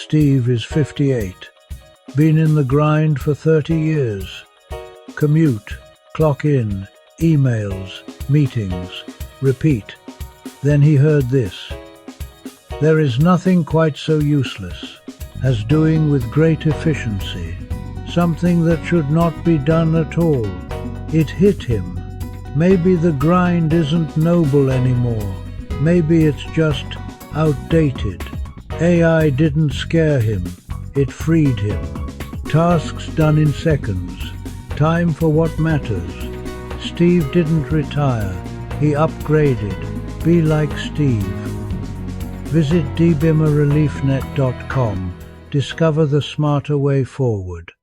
Steve is 58. Been in the grind for 30 years. Commute, clock in, emails, meetings, repeat. Then he heard this. There is nothing quite so useless as doing with great efficiency something that should not be done at all. It hit him. Maybe the grind isn't noble anymore. Maybe it's just outdated. AI didn't scare him. It freed him. Tasks done in seconds. Time for what matters. Steve didn't retire. He upgraded. Be like Steve. Visit dbimmerreliefnet.com. Discover the smarter way forward.